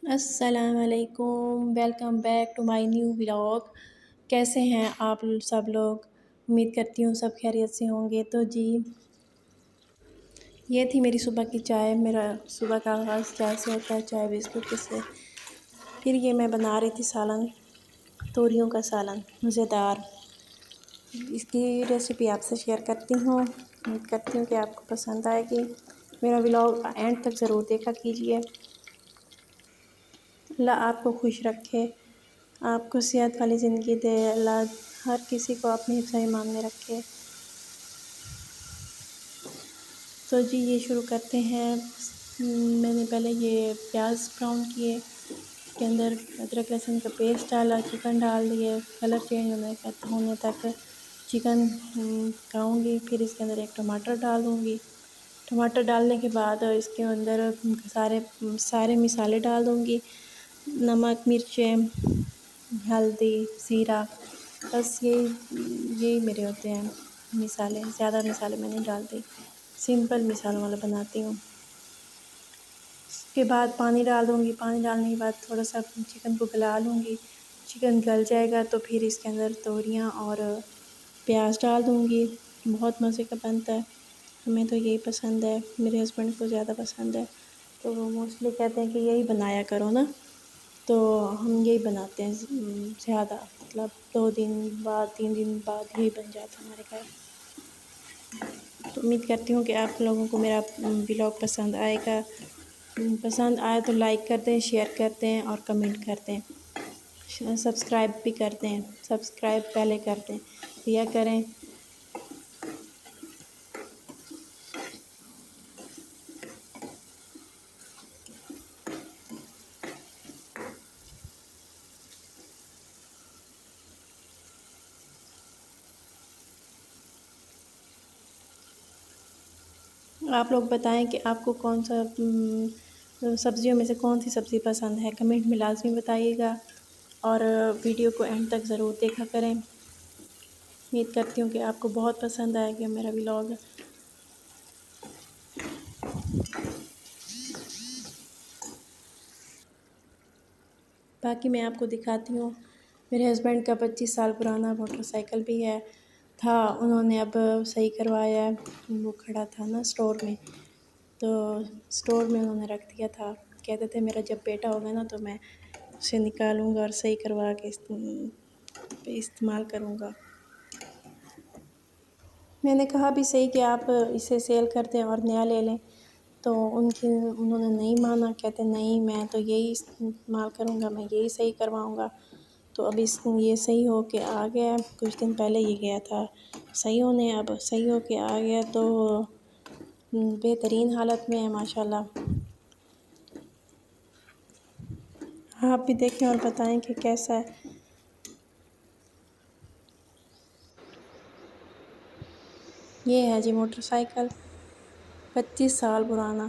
السلام علیکم، welcome back to my new vlog. کیسے ہیں آپ سب لوگ؟ امید کرتی ہوں سب خیریت سے ہوں گے۔ تو جی، یہ تھی میری صبح کی چائے۔ میرا صبح کا آغاز چائے سے ہوتا ہے، چائے بسکٹ سے۔ پھر یہ میں بنا رہی تھی سالن، توریوں کا سالن مزیدار۔ اس کی ریسیپی آپ سے شیئر کرتی ہوں، امید کرتی ہوں کہ آپ کو پسند آئے گی۔ میرا ولاگ اینڈ تک ضرور دیکھا کیجیے۔ اللہ آپ کو خوش رکھے، آپ کو صحت والی زندگی دے، اللہ ہر کسی کو اپنے حفظ ایمان میں رکھے۔ تو جی یہ شروع کرتے ہیں۔ میں نے پہلے یہ پیاز براؤن کیے، اس کے اندر ادرک لہسن کا پیسٹ ڈالا، چکن ڈال دیے، کلر چینج ہونے تک چکن پکاؤں گی۔ پھر اس کے اندر ایک ٹماٹر ڈال دوں گی۔ ٹماٹر ڈالنے کے بعد اس کے اندر سارے مسالے ڈال دوں گی، نمک، مرچیں، ہلدی، زیرہ، بس یہی میرے ہوتے ہیں مسالے۔ زیادہ مسالے میں نہیں ڈالتی، سمپل مسالوں والا بناتی ہوں۔ اس کے بعد پانی ڈال دوں گی۔ پانی ڈالنے کے بعد تھوڑا سا چکن کو گلا لوں گی۔ چکن گل جائے گا تو پھر اس کے اندر توریاں اور پیاز ڈال دوں گی۔ بہت مزے کا بنتا ہے، ہمیں تو یہی پسند ہے، میرے ہسبینڈ کو زیادہ پسند ہے، تو وہ موسٹلی کہتے ہیں کہ یہی بنایا کرو نا، تو ہم یہی بناتے ہیں زیادہ، مطلب 2 دن بعد 3 دن بعد یہی بن جاتا ہے ہمارے گھر۔ تو امید کرتی ہوں کہ آپ لوگوں کو میرا ولاگ پسند آئے گا۔ پسند آئے تو لائک کر دیں، شیئر کر دیں اور کمنٹ کر دیں، سبسکرائب بھی کر دیں۔ سبسکرائب پہلے کر دیں، یا کریں۔ آپ لوگ بتائیں کہ آپ کو کون سا سبزیوں میں سے کون سی سبزی پسند ہے، کمنٹ میں لازمی بتائیے گا، اور ویڈیو کو اینڈ تک ضرور دیکھا کریں۔ امید کرتی ہوں کہ آپ کو بہت پسند آئے گا میرا ولاگ۔ باقی میں آپ کو دکھاتی ہوں، میرے ہسبینڈ کا 25 سال پرانا موٹر سائیکل بھی تھا، انہوں نے اب صحیح کروایا ہے۔ وہ کھڑا تھا نا اسٹور میں، تو اسٹور میں انہوں نے رکھ دیا تھا۔ کہتے تھے میرا جب بیٹا ہوگا نا تو میں اسے نکالوں گا اور صحیح کروا کے استعمال کروں گا۔ میں نے کہا بھی صحیح کہ آپ اسے سیل کر دیں اور نیا لے لیں، تو انہوں نے نہیں مانا، کہتے نہیں میں تو یہی استعمال کروں گا، میں یہی صحیح کرواؤں گا۔ تو اب یہ صحیح ہو کے آ گیا، کچھ دن پہلے یہ گیا تھا صحیح ہونے، اب صحیح ہو کے آ گیا، تو بہترین حالت میں ہے ماشاءاللہ۔ آپ بھی دیکھیں اور بتائیں کہ کیسا ہے۔ یہ ہے جی موٹر سائیکل، 25 سال پرانا۔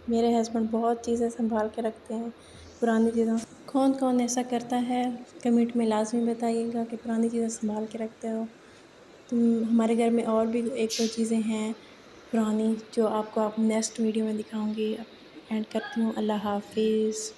میرے ہسبینڈ بہت چیزیں سنبھال کے رکھتے ہیں، پرانی چیزوں۔ کون کون ایسا کرتا ہے کمنٹ میں لازمی بتائیے گا کہ پرانی چیزیں سنبھال کے رکھتے ہو۔ ہمارے گھر میں اور بھی 1-2 چیزیں ہیں پرانی، جو آپ کو نیکسٹ ویڈیو میں دکھاؤں گی۔ اینڈ کرتی ہوں، اللہ حافظ۔